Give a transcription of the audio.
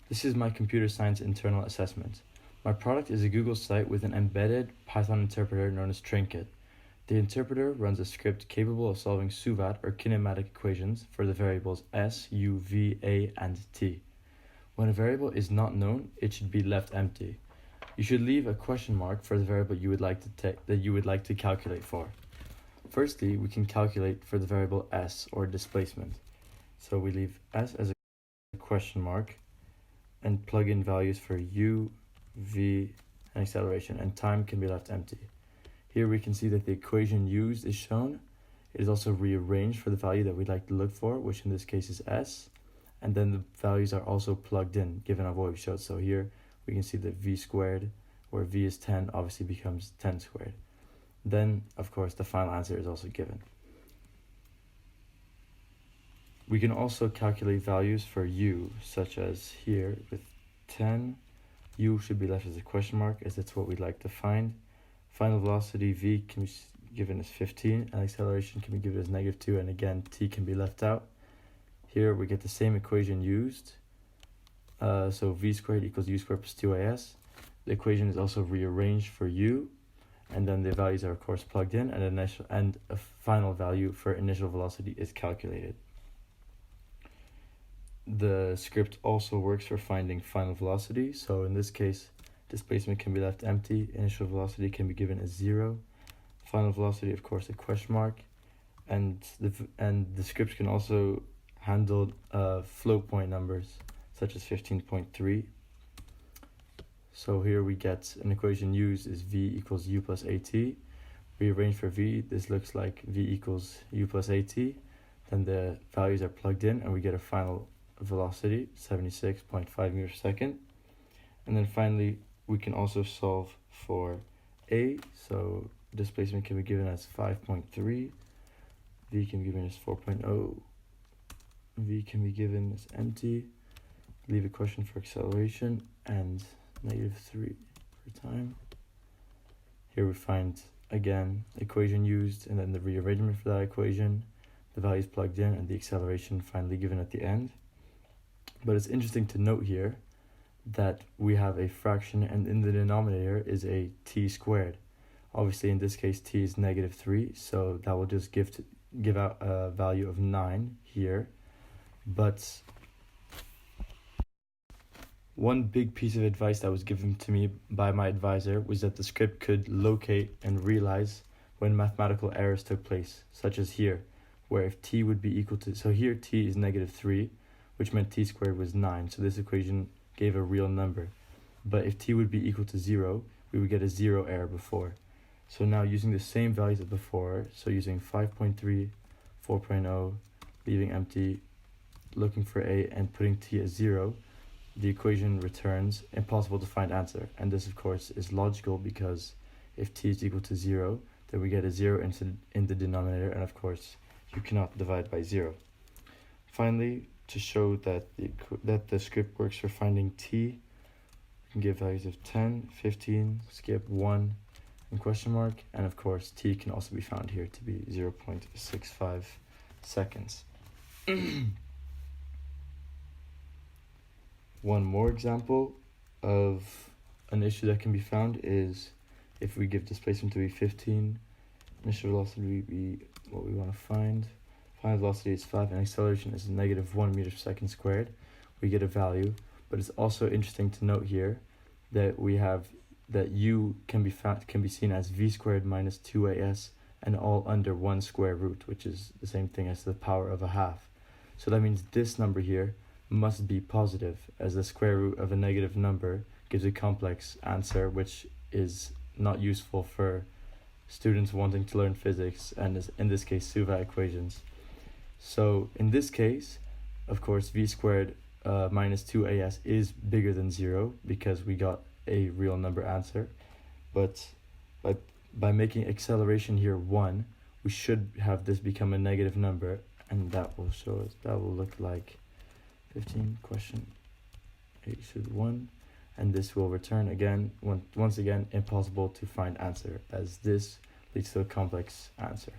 This is my computer science internal assessment. My product is a Google site with an embedded Python interpreter known as Trinket. The interpreter runs a script capable of solving SUVAT or kinematic equations for the variables s, u, v, a, and t. When a variable is not known, it should be left empty. You should leave a question mark for the variable you would like to calculate for. Firstly, we can calculate for the variable s, or displacement. So we leave s as a question mark and plug in values for u, v, and acceleration, and time can be left empty. Here we can see that the equation used is shown. It is also rearranged for the value that we'd like to look for, which in this case is s, and then the values are also plugged in given what we showed. So here we can see that v squared, where v is 10, obviously becomes 10 squared. Then, of course, the final answer is also given. We can also calculate values for u, such as here with 10. U should be left as a question mark, as it's what we'd like to find. Final velocity v can be given as 15, and acceleration can be given as -2, and again, t can be left out. Here we get the same equation used. So v squared equals u squared plus 2as. The equation is also rearranged for u, and then the values are of course plugged in, and a final value for initial velocity is calculated. The script also works for finding final velocity. So in this case, displacement can be left empty, initial velocity can be given as 0, final velocity of course a question mark, and the script can also handle float point numbers such as 15.3. So here we get an equation used is v equals u plus at. Rearrange for v, this looks like v equals u plus at. Then the values are plugged in and we get a final velocity, 76.5 meters per second. And then finally, we can also solve for a. So displacement can be given as 5.3. V can be given as 4.0. V can be given as empty. Leave a question for acceleration and -3 for time. Here we find, again, equation used and then the rearrangement for that equation, the values plugged in, and the acceleration finally given at the end. But it's interesting to note here that we have a fraction, and in the denominator is a t squared. Obviously in this case t is -3, so that will just give out a value of 9 here. But one big piece of advice that was given to me by my advisor was that the script could locate and realize when mathematical errors took place, such as here, where if t would be equal to, so here t is -3, which meant t squared was 9, so this equation gave a real number. But if t would be equal to 0, we would get a 0 error before. So now using the same values as before, so using 5.3, 4.0, leaving empty, looking for a, and putting t as 0, the equation returns impossible to find answer. And this of course is logical, because if t is equal to 0, then we get a 0 in the denominator, and of course you cannot divide by 0. Finally, to show that the script works for finding t, we can give values of 10, 15, skip 1, and question mark, and of course t can also be found here to be 0.65 seconds. One more example of an issue that can be found is if we give displacement to be 15, initial velocity would be what we want to find. Final velocity is 5, and acceleration is -1 meters per second squared. We get a value, but it's also interesting to note here that we have that u can be seen as v squared minus 2as, and all under 1 square root, which is the same thing as the power of a half. So that means this number here must be positive, as the square root of a negative number gives a complex answer, which is not useful for students wanting to learn physics, and is, in this case, SUVAT equations. So in this case, of course, v squared minus 2as is bigger than 0, because we got a real number answer. But by making acceleration here 1, we should have this become a negative number, and that will show us, that will look like 15 question 8 should 1, and this will return again, once again, impossible to find answer, as this leads to a complex answer.